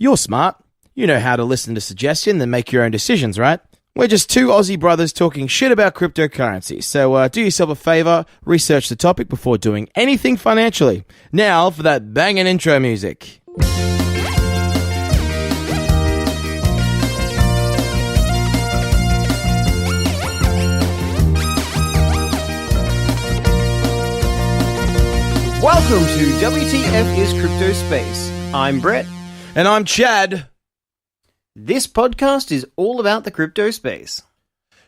You're smart. You know how to listen to suggestions and make your own decisions, right? We're just two Aussie brothers talking shit about cryptocurrency. So do yourself a favor, research the topic before doing anything financially. Now for that banging intro music. Welcome to WTF is Crypto Space. I'm Brett. And I'm Chad. This podcast is all about the crypto space.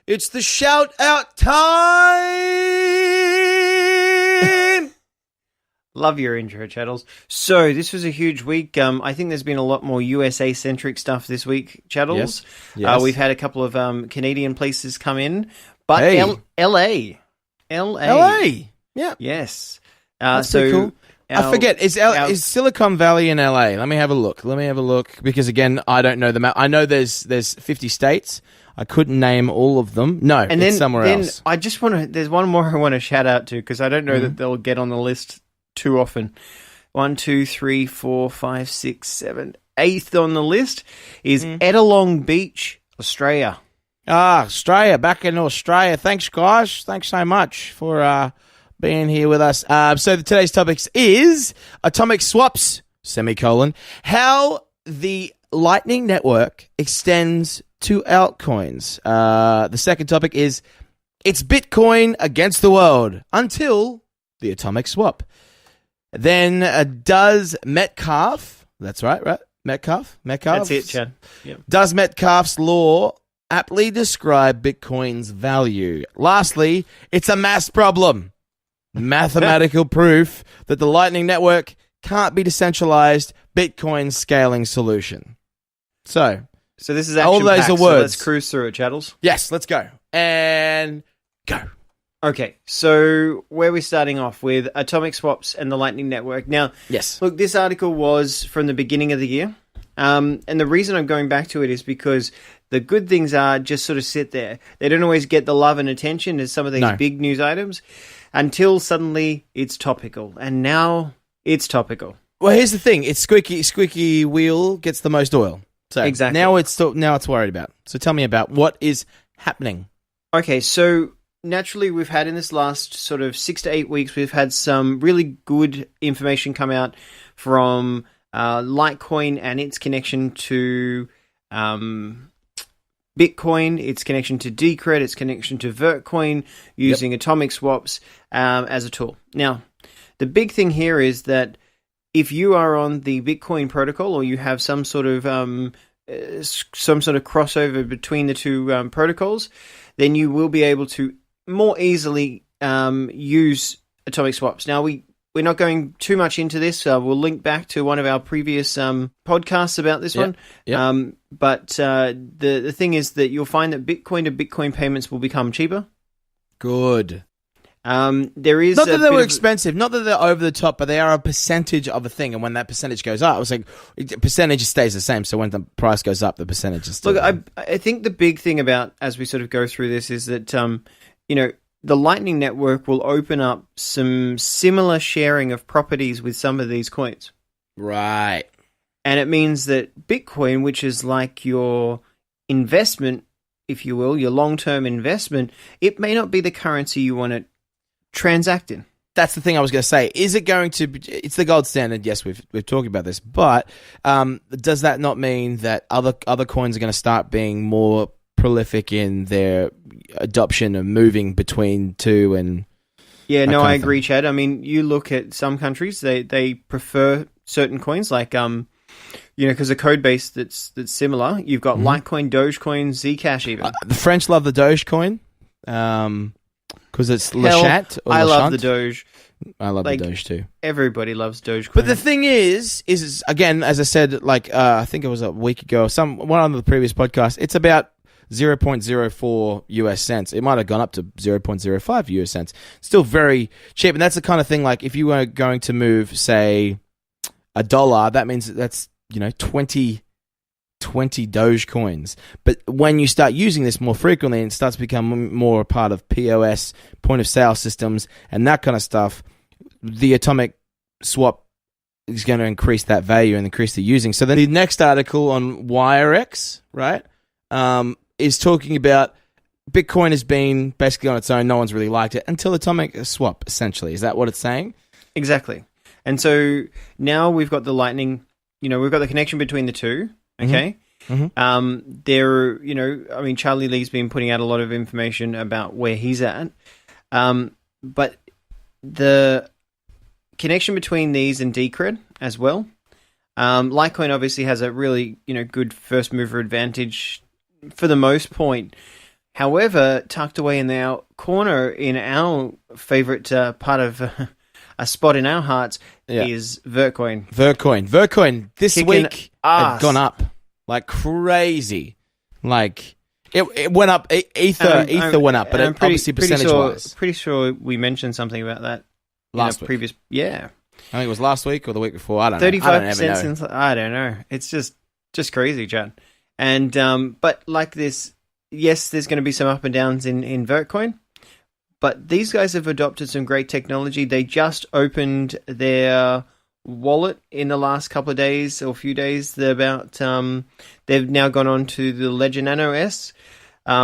It's the shout out time! Love your intro, Chaddles. So, this was a huge week. I think there's been a lot more USA-centric stuff this week, Chaddles. Yes. We've had a couple of Canadian places come in. But Hey. LA. Yeah. Yes. That's pretty cool. I forget, is Silicon Valley in LA? Let me have a look. Because again, I don't know the map. I know there's 50 states. I couldn't name all of them. No, and it's somewhere else. I just want to, there's one more I want to shout out to because I don't know that they'll get on the list too often. 1, 2, 3, 4, 5, 6, 7, 8th on the list is Ettalong Beach, Australia. Australia, back in Australia. Thanks, guys. Thanks so much for being here with us. So today's topic is atomic swaps, how the Lightning Network extends to altcoins. The second topic is it's Bitcoin against the world until the atomic swap. Then does Metcalfe, that's right? Metcalfe? That's it, Chad. Yep. Does Metcalfe's law aptly describe Bitcoin's value? Lastly, it's a maths problem. Mathematical proof that the Lightning Network can't be decentralized Bitcoin scaling solution. So this is all those action-packed, are words. so let's cruise through it, Chaddles. Yes, let's go. And go. Okay, so where we're starting off with atomic swaps and the Lightning Network. Now, Yes. look, this article was from the beginning of the year. And the reason I'm going back to it is because the good things are just sort of sit there. They don't always get the love and attention as some of these big news items until suddenly it's topical. And now it's topical. Well, here's the thing. It's squeaky wheel gets the most oil. So Exactly. now it's worried about. So tell me about what is happening. Okay, so naturally we've had in this last sort of 6 to 8 weeks, we've had some really good information come out from Litecoin and its connection to Bitcoin, its connection to Decred, its connection to Vertcoin, using atomic swaps as a tool. Now, the big thing here is that if you are on the Bitcoin protocol or you have some sort of crossover between the two protocols, then you will be able to more easily use atomic swaps. Now, we're not going too much into this. We'll link back to one of our previous podcasts about this one. Yep. But the thing is that you'll find that Bitcoin to Bitcoin payments will become cheaper. Good. There is not that they were expensive, not that they're over the top, but they are a percentage of a thing. And when that percentage goes up, I was like, percentage stays the same. So when the price goes up, the percentage is still. Look, I think the big thing about as we sort of go through this is that the Lightning Network will open up some similar sharing of properties with some of these coins. Right. And it means that Bitcoin, which is like your investment, if you will, your long-term investment, it may not be the currency you want to transact in. That's the thing I was going to say. Is it going to be, it's the gold standard. Yes, we've talked about this, but does that not mean that other coins are going to start being more prolific in their adoption of moving between two and I agree, Chad. I mean, you look at some countries, they prefer certain coins like because the code base that's similar. You've got Litecoin, Dogecoin, Zcash even. The French love the Dogecoin because it's Lachat. I love the Doge. I love the Doge too. Everybody loves Dogecoin. But the thing is again, as I said, I think it was a week ago, one of the previous podcasts, it's about 0.04 US cents. It might have gone up to 0.05 US cents. Still very cheap. And that's the kind of thing, like if you were going to move, say, $1, that means that's 20 Doge coins. But when you start using this more frequently, it starts to become more a part of POS, point of sale systems, and that kind of stuff, the atomic swap is going to increase that value and increase the using. So then the next article on WireX, right, is talking about Bitcoin has been basically on its own. No one's really liked it until atomic swap, essentially. Is that what it's saying? Exactly. And so now we've got the Lightning, we've got the connection between the two, okay? Mm-hmm. Charlie Lee's been putting out a lot of information about where he's at. But the connection between these and Decred as well. Litecoin obviously has a really, good first mover advantage for the most point. However, tucked away in our corner, in our favorite part of a spot in our hearts, is Vertcoin. Vertcoin this week had gone up like crazy. Like it went up. Ether went up, but obviously percentage-wise. Pretty sure we mentioned something about that last week. Yeah, I think it was last week or the week before. I don't know. 35% since. I don't know. It's just crazy, Chad. And but like this. Yes, there's going to be some up and downs in Vertcoin, but these guys have adopted some great technology. They just opened their wallet in the last couple of days or few days. They've now gone on to the Ledger Nano S,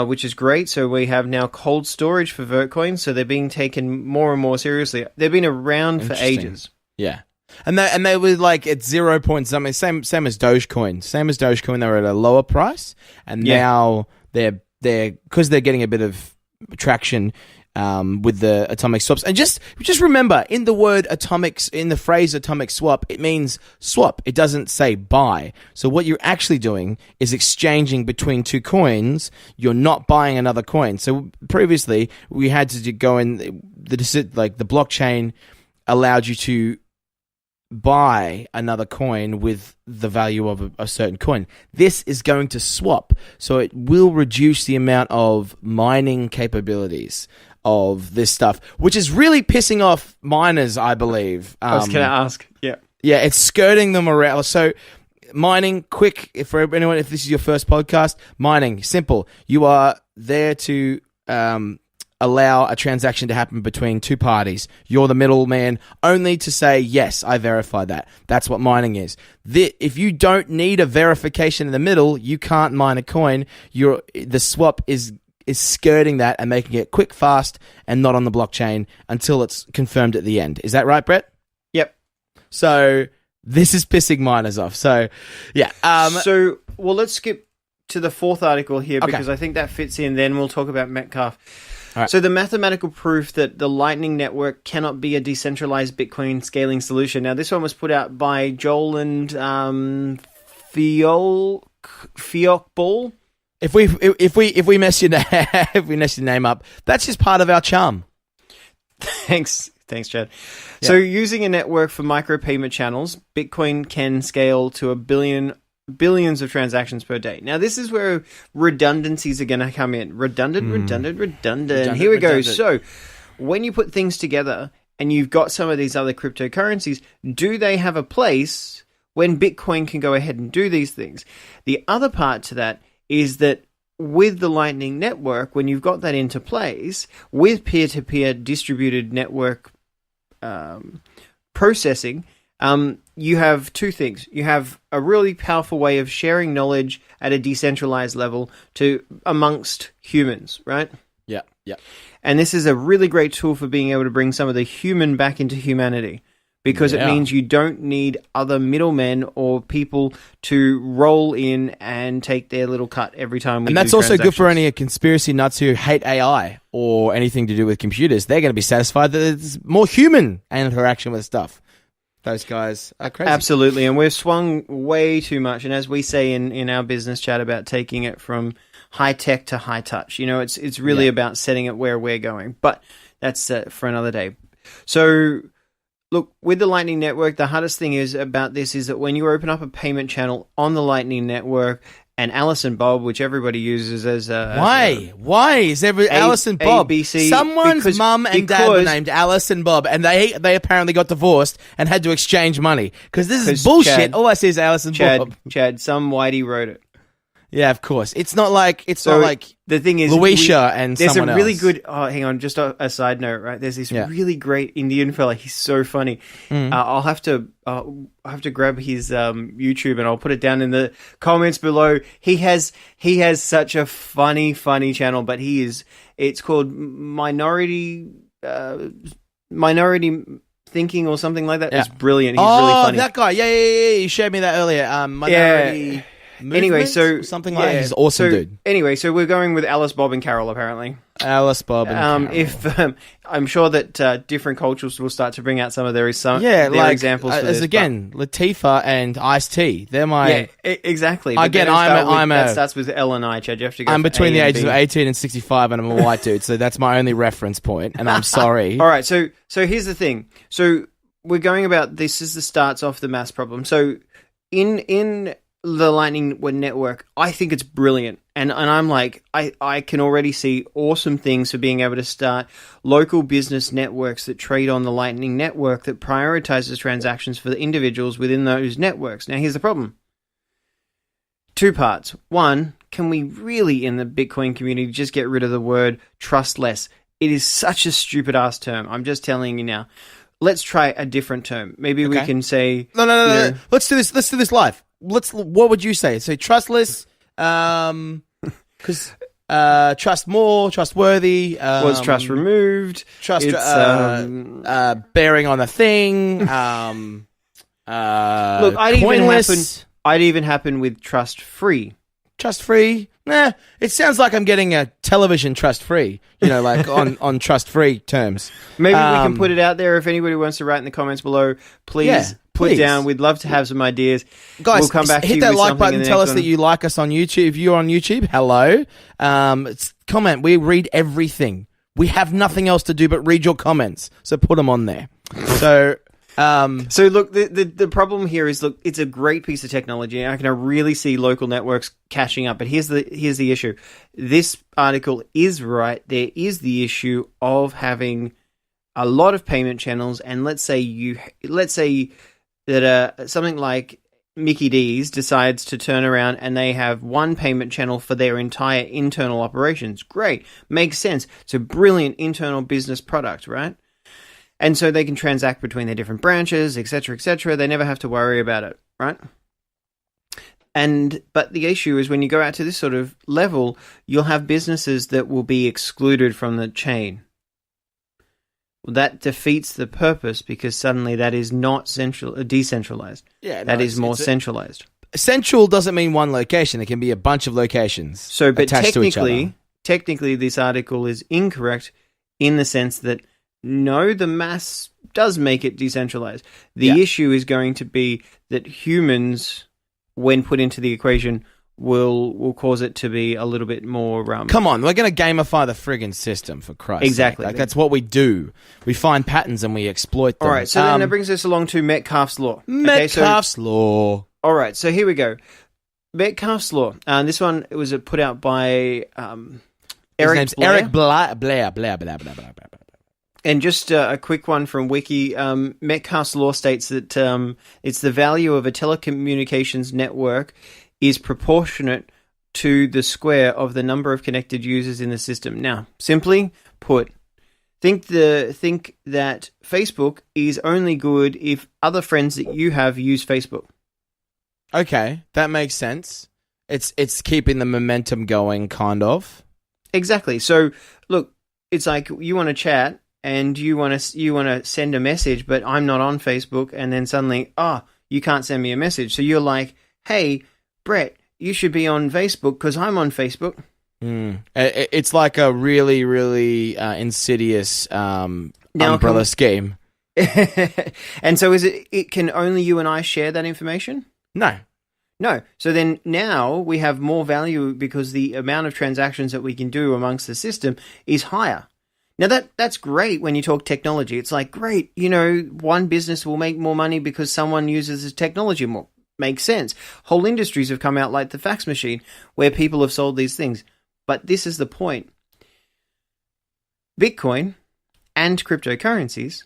which is great. So we have now cold storage for Vertcoin. So they're being taken more and more seriously. They've been around for ages. Yeah. And they were like at 0 point something, same as Dogecoin. Same as Dogecoin, they were at a lower price, and now they're because they're getting a bit of traction with the atomic swaps. And just remember, in the word atomics, in the phrase atomic swap, it means swap. It doesn't say buy. So what you're actually doing is exchanging between two coins. You're not buying another coin. So previously we had to go in the blockchain allowed you to buy another coin with the value of a certain coin. This is going to swap, so it will reduce the amount of mining capabilities of this stuff, which is really pissing off miners, I believe. I was going to ask. Yeah, it's skirting them around. So mining, quick, for anyone, if this is your first podcast, mining, simple. You are there to allow a transaction to happen between two parties. You're the middleman, only to say, yes, I verify that. That's what mining is. If you don't need a verification in the middle, you can't mine a coin. The swap is skirting that and making it quick, fast, and not on the blockchain until it's confirmed at the end. Is that right, Brett? Yep. So this is pissing miners off. So, yeah. Let's skip to the fourth article here because I think that fits in. Then we'll talk about Metcalfe. Right. So the mathematical proof that the Lightning Network cannot be a decentralized Bitcoin scaling solution. Now, this one was put out by Joel and Fiokball. If we mess your name up, that's just part of our charm. Thanks, Chad. Yeah. So using a network for micropayment channels, Bitcoin can scale to billions of transactions per day. Now, this is where redundancies are going to come in. Redundant. Here we go. So, when you put things together and you've got some of these other cryptocurrencies, do they have a place when Bitcoin can go ahead and do these things? The other part to that is that with the Lightning Network, when you've got that into place, with peer-to-peer distributed network processing, you have two things. You have a really powerful way of sharing knowledge at a decentralized level amongst humans, right? Yeah. And this is a really great tool for being able to bring some of the human back into humanity, because it means you don't need other middlemen or people to roll in and take their little cut every time we do. And that's also good for any conspiracy nuts who hate AI or anything to do with computers. They're going to be satisfied that there's more human interaction with stuff. Those guys are crazy. Absolutely, and we've swung way too much. And as we say in our business chat about taking it from high tech to high touch, it's really about setting it where we're going. But that's for another day. So, look, with the Lightning Network, the hardest thing about this is that when you open up a payment channel on the Lightning Network, and Alice and Bob, which everybody uses as why is Alice and Bob? ABC, someone's mum and dad were named Alice and Bob, and they apparently got divorced and had to exchange money because this is bullshit. All I see is Alice and Bob. Chad, some whitey wrote it. Yeah, of course. It's not like the thing is, Luisha and there's someone a really else. good. Oh, hang on, just a side note, right? There's this really great Indian fella. He's so funny. I'll have to grab his YouTube and I'll put it down in the comments below. He has such a funny channel, but it's called Minority Thinking or something like that. Yeah. It's brilliant. He's really funny. That guy. Yeah. You showed me that earlier. Minority Anyway, so something like that. He's awesome, dude. Anyway, so we're going with Alice, Bob, and Carol. Apparently, Alice, Bob, and Carol. If I'm sure that different cultures will start to bring out some of their examples. For this, Latifah and Ice-T. They're my exactly. Again, that starts with L and I. Chad, you have to go. I'm between the ages of 18 and 65, and I'm a white dude, so that's my only reference point. And I'm sorry. All right, so here's the thing. So we're going about this is the starts off the mass problem. So in the Lightning Network, I think it's brilliant. And I'm like, I can already see awesome things for being able to start local business networks that trade on the Lightning Network that prioritizes transactions for the individuals within those networks. Now, here's the problem. 2 parts. 1, can we really, in the Bitcoin community, just get rid of the word trustless? It is such a stupid-ass term. I'm just telling you now. Let's try a different term. Maybe we can say... No. Let's do this live. What would you say? Say trustless, because trust more, trustworthy. Was trust removed? Trust bearing on a thing. Look, I'd even happen with trust free. Trust free? Nah, it sounds like I'm getting a television trust free. Like on trust free terms. Maybe we can put it out there if anybody wants to write in the comments below. Please. Put down. We'd love to have some ideas. Guys, we'll come back hit that like button. Tell us that you like us on YouTube. If you're on YouTube, hello. Comment. We read everything. We have nothing else to do but read your comments. So put them on there. So look, the problem here is, look, it's a great piece of technology. I can really see local networks catching up. But here's the issue. This article is right. There is the issue of having a lot of payment channels, and let's say that something like Mickey D's decides to turn around and they have one payment channel for their entire internal operations. Great. Makes sense. It's a brilliant internal business product, right? And so they can transact between their different branches, etc., etc. They never have to worry about it, right? But the issue is when you go out to this sort of level, you'll have businesses that will be excluded from the chain. Well, that defeats the purpose because suddenly that is not decentralized. Yeah, that is more centralized. Central doesn't mean one location. It can be a bunch of locations. So, but technically, this article is incorrect in the sense that no, the mass does make it decentralized. The issue is going to be that humans, when put into the equation, will cause it to be a little bit more... Come on, we're going to gamify the friggin' system, for Christ's Exactly. sake. Like, that's what we do. We find patterns and we exploit them. All right, so then that brings us along to Metcalfe's Law. Metcalfe's Law. All right, so here we go. Metcalfe's Law. This one was put out by Eric Blair. Eric Blair. And just a quick one from Wiki. Metcalfe's Law states that it's the value of a telecommunications network is proportionate to the square of the number of connected users in the system. Now, simply put, think that Facebook is only good if other friends that you have use Facebook. Okay, that makes sense. It's keeping the momentum going, kind of. Exactly. So, look, it's like you want to chat and you want to send a message, but I'm not on Facebook, and then suddenly, you can't send me a message. So you're like, hey, Brett, you should be on Facebook because I'm on Facebook. It's like a really, really insidious umbrella scheme. And so it can only you and I share that information? No. So then now we have more value because the amount of transactions that we can do amongst the system is higher. Now that's great when you talk technology. It's like, great, one business will make more money because someone uses the technology more. Makes sense. Whole industries have come out like the fax machine where people have sold these things. But this is the point. Bitcoin and cryptocurrencies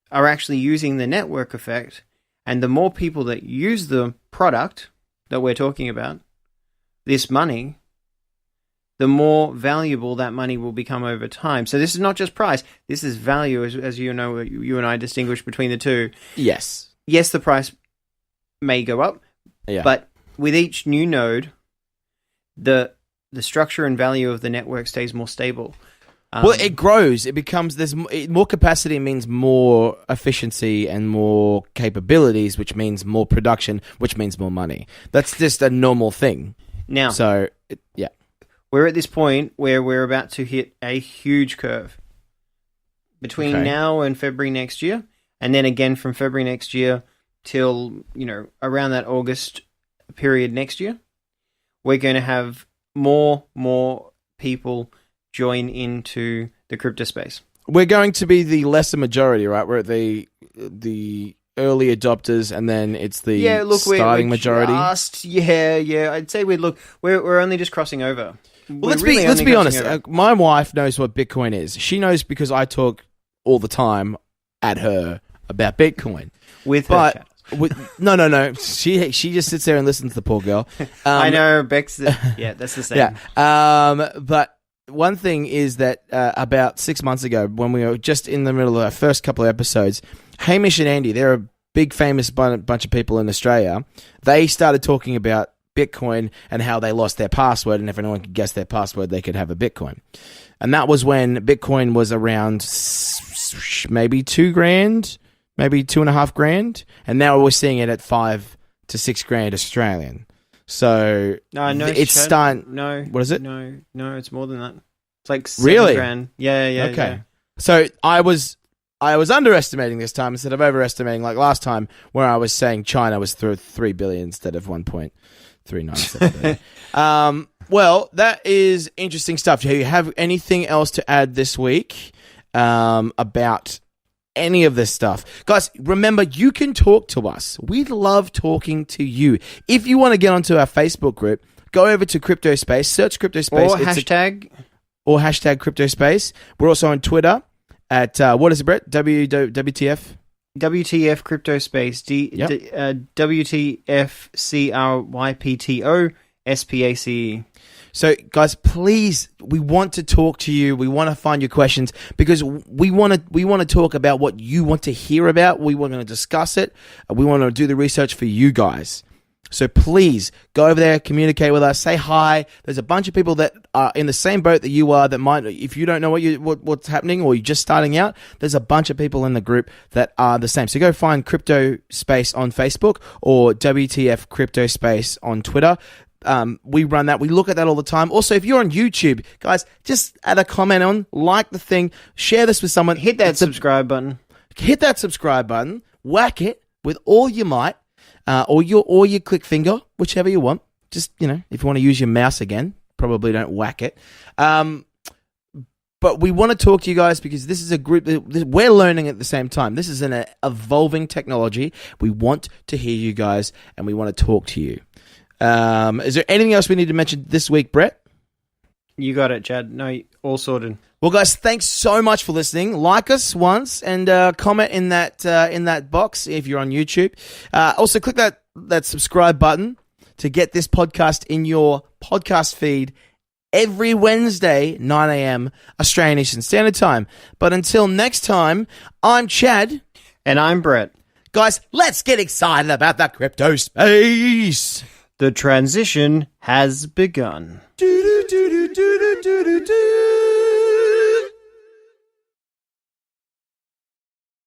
are actually using the network effect, and the more people that use the product that we're talking about, this money, the more valuable that money will become over time. So this is not just price. This is value, as you know, you and I distinguish between the two. Yes. Yes, the price may go up, but with each new node, the structure and value of the network stays more stable. Well, it grows. It becomes more capacity means more efficiency and more capabilities, which means more production, which means more money. That's just a normal thing. Now, so we're at this point where we're about to hit a huge curve between now and February next year, and then again from February next year till around that August period next year. We're going to have more people join into the crypto space. We're going to be the lesser majority, right? We're at the early adopters, and then it's the starting majority. I'd say we're only just crossing over. Well, let's be honest. My wife knows what Bitcoin is. She knows because I talk all the time at her about Bitcoin with her chat. No. She just sits there and listens to the poor girl. I know, Bex. That's the same. Yeah. But one thing is that about 6 months ago, when we were just in the middle of our first couple of episodes, Hamish and Andy, they're a big famous bunch of people in Australia. They started talking about Bitcoin and how they lost their password, and if anyone could guess their password, they could have a Bitcoin. And that was when Bitcoin was around maybe $2,000, maybe $2,500, and now we're seeing it at $5,000 to $6,000 Australian. So it's starting. No, what is it? No, it's more than that. It's like really $7,000. Yeah. Okay. Yeah. So I was underestimating this time instead of overestimating, like last time where I was saying China was through 3 billion instead of 1.397 billion. Well, that is interesting stuff. Do you have anything else to add this week about any of this stuff? Guys, remember, you can talk to us. We love talking to you. If you want to get onto our Facebook group, go over to CryptoSpace, search CryptoSpace. Or hashtag CryptoSpace. We're also on Twitter at, what is it, Brett? WTF? WTF CryptoSpace. WTF So, guys, please, we want to talk to you. We want to find your questions because we want to talk about what you want to hear about. We want to discuss it. We want to do the research for you guys. So please go over there, communicate with us, say hi. There's a bunch of people that are in the same boat that you are that might, if you don't know what's happening or you're just starting out, there's a bunch of people in the group that are the same. So go find Crypto Space on Facebook or WTF Crypto Space on Twitter. We run that. We look at that all the time. Also, if you're on YouTube, guys, just add a comment on, like the thing, share this with someone. Hit that subscribe button. Hit that subscribe button. Whack it with all your might. Or your click finger, whichever you want. Just, if you want to use your mouse again, probably don't whack it. But we want to talk to you guys because this is a group that we're learning at the same time. This is an evolving technology. We want to hear you guys and we want to talk to you. Is there anything else we need to mention this week, Brett? You got it, Chad. No, all sorted. Well, guys, thanks so much for listening. Like us once and comment in that box if you're on YouTube. Also, click that subscribe button to get this podcast in your podcast feed every Wednesday, 9 a.m. Australian Eastern Standard Time. But until next time, I'm Chad. And I'm Brett. Guys, let's get excited about the crypto space. The transition has begun. Do, do, do, do, do, do, do, do.